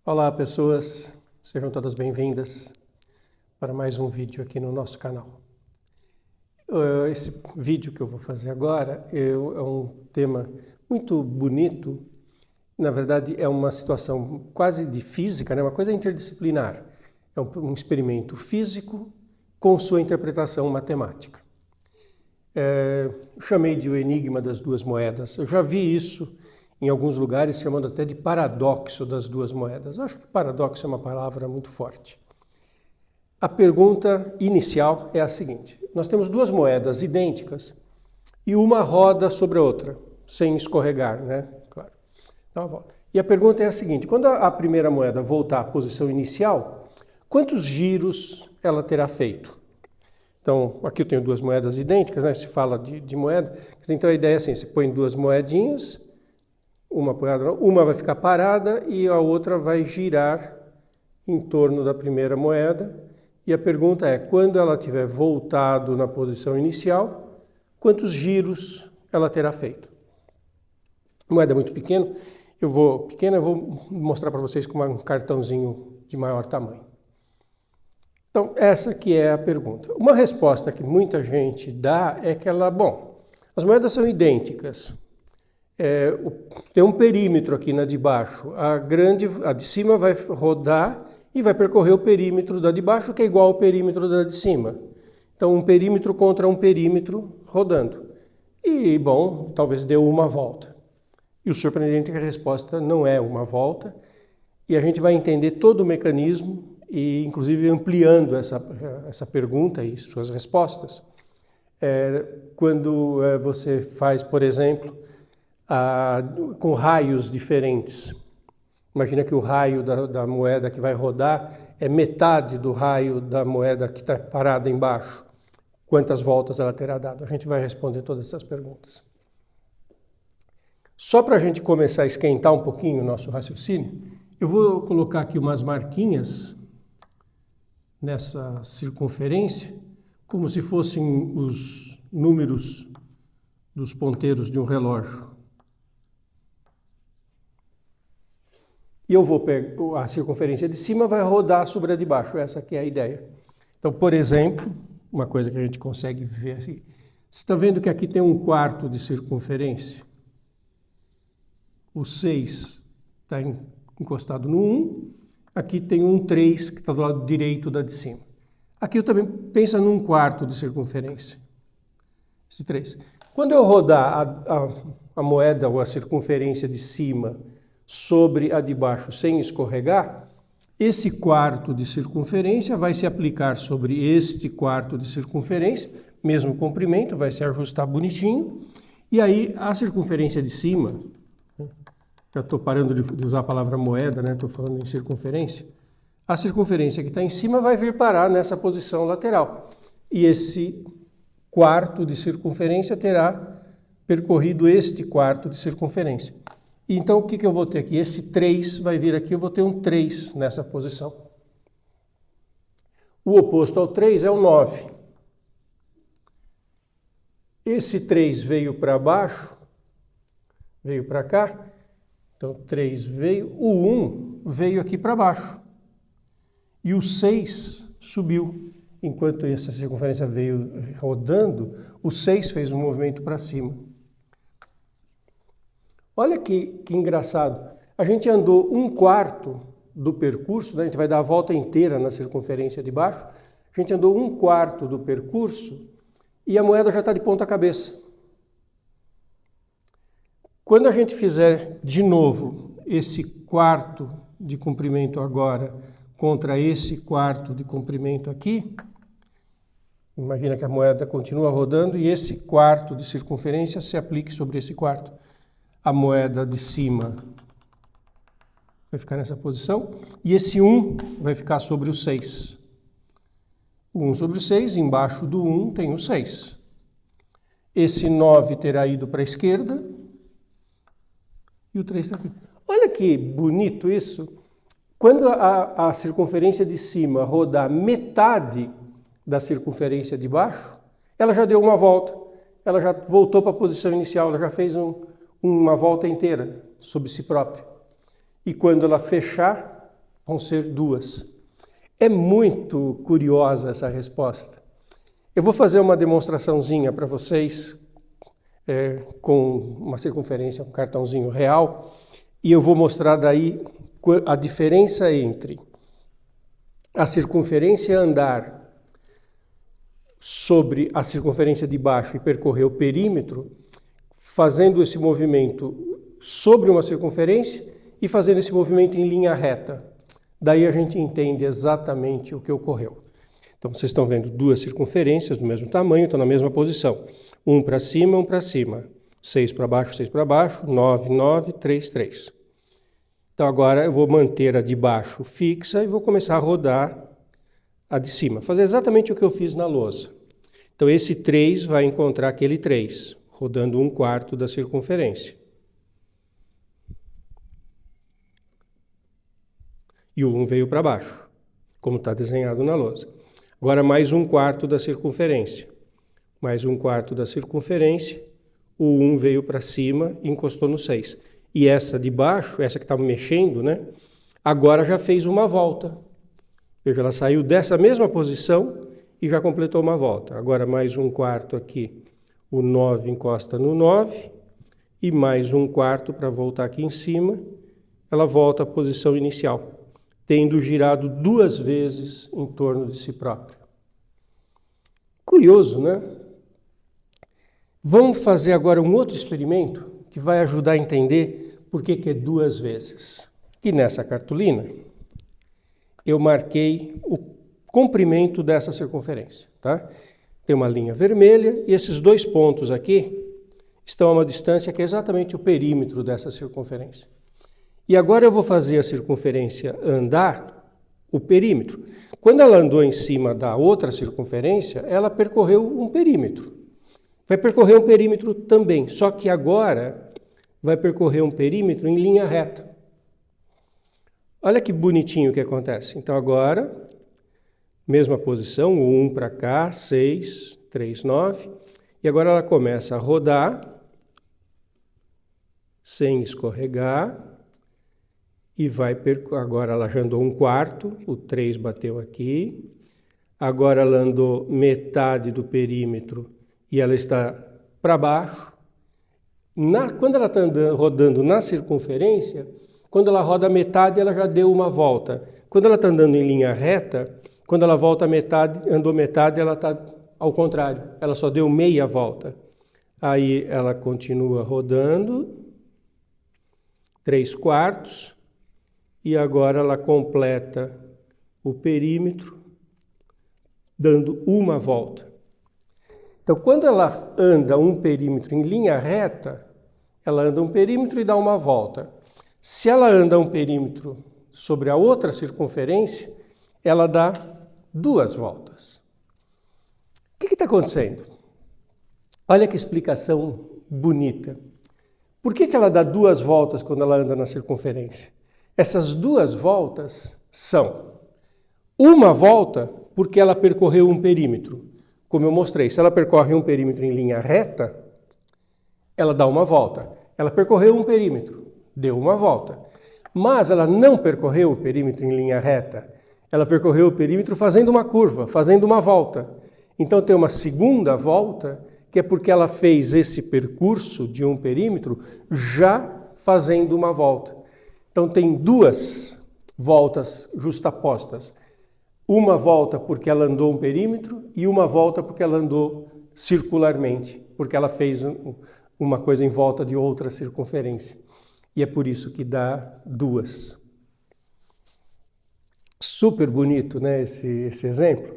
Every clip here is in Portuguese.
Olá pessoas, sejam todas bem-vindas para mais um vídeo aqui no nosso canal. Esse vídeo que eu vou fazer agora é um tema muito bonito, na verdade é uma situação quase de física, né? Uma coisa interdisciplinar. É um experimento físico com sua interpretação matemática. Chamei de o enigma das duas moedas. Eu já vi isso em alguns lugares chamando até de paradoxo das duas moedas. Eu acho que paradoxo é uma palavra muito forte. A pergunta inicial é a seguinte: nós temos duas moedas idênticas e uma roda sobre a outra, sem escorregar, né? Claro. Dá uma volta. E a pergunta é a seguinte: quando a primeira moeda voltar à posição inicial, quantos giros ela terá feito? Então, aqui eu tenho duas moedas idênticas, né? Se fala de moeda. Então a ideia é assim: você põe duas moedinhas, uma vai ficar parada e a outra vai girar em torno da primeira moeda. E a pergunta é, quando ela tiver voltado na posição inicial, quantos giros ela terá feito? A moeda é muito pequena, eu vou mostrar para vocês com um cartãozinho de maior tamanho. Então, essa aqui é a pergunta. Uma resposta que muita gente dá é que as moedas são idênticas. Tem um perímetro aqui na de baixo, a de cima vai rodar e vai percorrer o perímetro da de baixo, que é igual ao perímetro da de cima. Então, um perímetro contra um perímetro rodando. E, talvez deu uma volta. E o surpreendente é que a resposta não é uma volta, e a gente vai entender todo o mecanismo, e inclusive ampliando essa pergunta e suas respostas. Quando você faz, por exemplo, com raios diferentes. Imagina que o raio da moeda que vai rodar é metade do raio da moeda que está parada embaixo. Quantas voltas ela terá dado? A gente vai responder todas essas perguntas. Só para a gente começar a esquentar um pouquinho o nosso raciocínio, eu vou colocar aqui umas marquinhas nessa circunferência, como se fossem os números dos ponteiros de um relógio. E eu vou pegar a circunferência de cima, vai rodar sobre a de baixo. Essa aqui é a ideia. Então, por exemplo, uma coisa que a gente consegue ver aqui. Você está vendo que aqui tem um quarto de circunferência? O 6 está encostado no 1. Aqui tem um 3 que está do lado direito da de cima. Aqui eu também penso num quarto de circunferência. Esse 3. Quando eu rodar a moeda ou a circunferência de cima sobre a de baixo sem escorregar, esse quarto de circunferência vai se aplicar sobre este quarto de circunferência, mesmo comprimento, vai se ajustar bonitinho, e aí a circunferência de cima, já estou parando de usar a palavra moeda, né? Estou falando em circunferência, a circunferência que está em cima vai vir parar nessa posição lateral, e esse quarto de circunferência terá percorrido este quarto de circunferência. Então, o que eu vou ter aqui? Esse 3 vai vir aqui, eu vou ter um 3 nessa posição. O oposto ao 3 é o 9. Esse 3 veio para baixo, veio para cá. Então, 3 veio, o 1 veio aqui para baixo. E o 6 subiu. Enquanto essa circunferência veio rodando, o 6 fez um movimento para cima. Olha que engraçado, a gente andou um quarto do percurso, né? A gente vai dar a volta inteira na circunferência de baixo, a gente andou um quarto do percurso e a moeda já está de ponta cabeça. Quando a gente fizer de novo esse quarto de comprimento agora contra esse quarto de comprimento aqui, imagina que a moeda continua rodando e esse quarto de circunferência se aplique sobre esse quarto. A moeda de cima vai ficar nessa posição, e esse 1 vai ficar sobre o 6. O 1 sobre o 6, embaixo do 1 tem o 6. Esse 9 terá ido para a esquerda, e o 3 está aqui. Olha que bonito isso. Quando a circunferência de cima rodar metade da circunferência de baixo, ela já deu uma volta. Ela já voltou para a posição inicial, ela já fez uma volta inteira sobre si própria. E quando ela fechar, vão ser 2. É muito curiosa essa resposta. Eu vou fazer uma demonstraçãozinha para vocês com uma circunferência, um cartãozinho real, e eu vou mostrar daí a diferença entre a circunferência andar sobre a circunferência de baixo e percorrer o perímetro, fazendo esse movimento sobre uma circunferência e fazendo esse movimento em linha reta. Daí a gente entende exatamente o que ocorreu. Então vocês estão vendo duas circunferências do mesmo tamanho, estão na mesma posição. Um para cima, um para cima. 6 para baixo, 9, 9, 3, 3. Então agora eu vou manter a de baixo fixa e vou começar a rodar a de cima. Fazer exatamente o que eu fiz na lousa. Então esse 3 vai encontrar aquele 3, rodando 1/4 da circunferência. E o 1 veio para baixo, como está desenhado na lousa. Agora mais 1/4 da circunferência. Mais 1/4 da circunferência, o 1 veio para cima e encostou no 6. E essa de baixo, essa que estava mexendo, né? Agora já fez uma volta. Veja, ela saiu dessa mesma posição e já completou uma volta. Agora mais 1/4 aqui, o 9 encosta no 9, e mais 1/4 para voltar aqui em cima, ela volta à posição inicial, tendo girado 2 vezes em torno de si própria. Curioso, né? Vamos fazer agora um outro experimento que vai ajudar a entender por que é 2 vezes. E nessa cartolina, eu marquei o comprimento dessa circunferência, tá? Tem uma linha vermelha e esses 2 pontos aqui estão a uma distância que é exatamente o perímetro dessa circunferência. E agora eu vou fazer a circunferência andar o perímetro. Quando ela andou em cima da outra circunferência, ela percorreu um perímetro. Vai percorrer um perímetro também, só que agora vai percorrer um perímetro em linha reta. Olha que bonitinho que acontece. Então agora, mesma posição, o 1 para cá, 6, 3, 9. E agora ela começa a rodar, sem escorregar. E vai agora ela já andou 1/4, o 3 bateu aqui. Agora ela andou metade do perímetro e ela está para baixo. Quando ela está rodando na circunferência, quando ela roda metade, ela já deu uma volta. Quando ela está andando em linha reta, quando ela volta metade, andou metade, ela está ao contrário. Ela só deu meia volta. Aí ela continua rodando, 3/4. E agora ela completa o perímetro, dando uma volta. Então, quando ela anda um perímetro em linha reta, ela anda um perímetro e dá uma volta. Se ela anda um perímetro sobre a outra circunferência, ela dá 2 voltas. O que está acontecendo? Olha que explicação bonita. Por que ela dá 2 voltas quando ela anda na circunferência? Essas 2 voltas são uma volta porque ela percorreu um perímetro. Como eu mostrei, se ela percorre um perímetro em linha reta, ela dá uma volta. Ela percorreu um perímetro, deu uma volta. Mas ela não percorreu o perímetro em linha reta. Ela percorreu o perímetro fazendo uma curva, fazendo uma volta. Então tem uma segunda volta, que é porque ela fez esse percurso de um perímetro já fazendo uma volta. Então tem 2 voltas justapostas. Uma volta porque ela andou um perímetro e uma volta porque ela andou circularmente, porque ela fez uma coisa em volta de outra circunferência. E é por isso que dá 2. Super bonito, né, esse exemplo?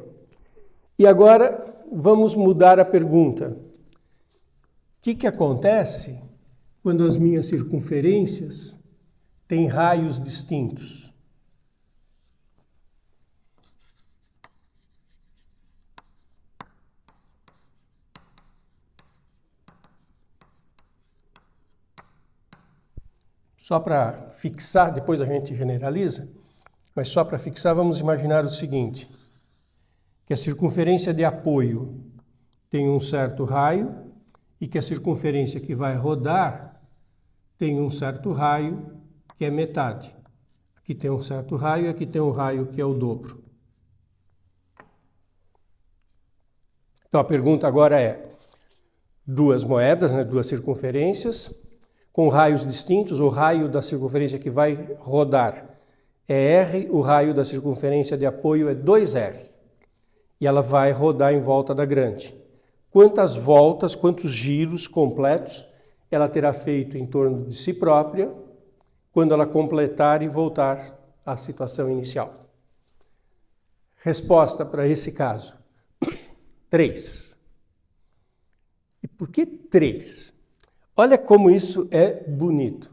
E agora vamos mudar a pergunta. O que acontece quando as minhas circunferências tem raios distintos. Só para fixar, depois a gente generaliza, mas só para fixar, vamos imaginar o seguinte, que a circunferência de apoio tem um certo raio e que a circunferência que vai rodar tem um certo raio que é metade. Aqui tem um certo raio e aqui tem um raio que é o dobro. Então a pergunta agora é, duas moedas, né, duas circunferências, com raios distintos, o raio da circunferência que vai rodar é R, o raio da circunferência de apoio é 2R. E ela vai rodar em volta da grande. Quantas voltas, quantos giros completos ela terá feito em torno de si própria quando ela completar e voltar à situação inicial? Resposta para esse caso: 3. E por que 3? Olha como isso é bonito.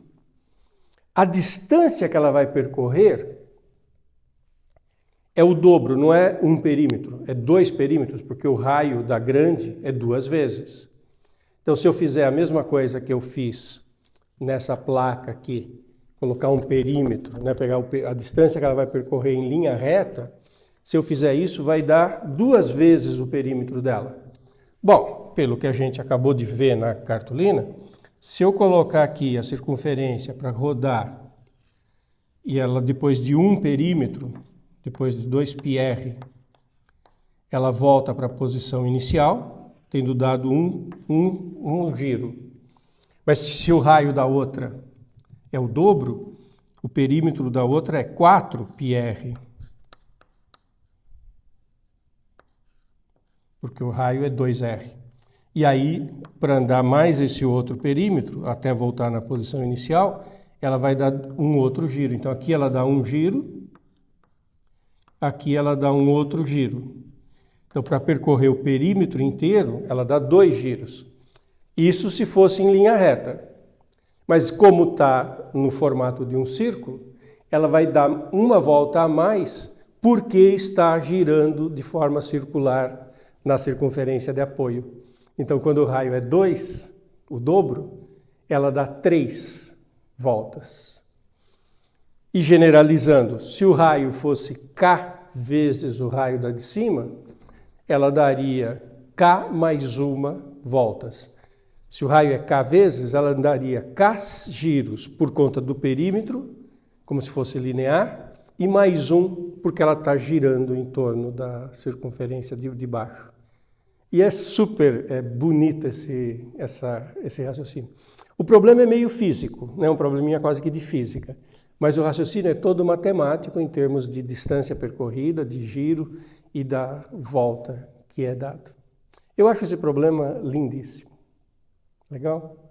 A distância que ela vai percorrer é o dobro, não é um perímetro, é 2 perímetros, porque o raio da grande é 2 vezes. Então, se eu fizer a mesma coisa que eu fiz nessa placa aqui, colocar um perímetro, né, pegar a distância que ela vai percorrer em linha reta, se eu fizer isso, vai dar 2 vezes o perímetro dela. Bom, pelo que a gente acabou de ver na cartolina, se eu colocar aqui a circunferência para rodar e ela depois de um perímetro, depois de 2πr, ela volta para a posição inicial, tendo dado um giro. Mas se o raio da outra é o dobro, o perímetro da outra é 4πr. Porque o raio é 2r. E aí, para andar mais esse outro perímetro, até voltar na posição inicial, ela vai dar um outro giro. Então aqui ela dá um giro, aqui ela dá um outro giro. Então, para percorrer o perímetro inteiro, ela dá 2 giros. Isso se fosse em linha reta. Mas como está no formato de um círculo, ela vai dar uma volta a mais porque está girando de forma circular na circunferência de apoio. Então, quando o raio é 2, o dobro, ela dá 3 voltas. E generalizando, se o raio fosse K vezes o raio da de cima, ela daria K mais 1 voltas. Se o raio é K vezes, ela daria K giros por conta do perímetro, como se fosse linear, e mais 1 porque ela está girando em torno da circunferência de baixo. E é super bonito esse raciocínio. O problema é meio físico, né? Um probleminha quase que de física. Mas o raciocínio é todo matemático em termos de distância percorrida, de giro e da volta que é dada. Eu acho esse problema lindíssimo. Legal?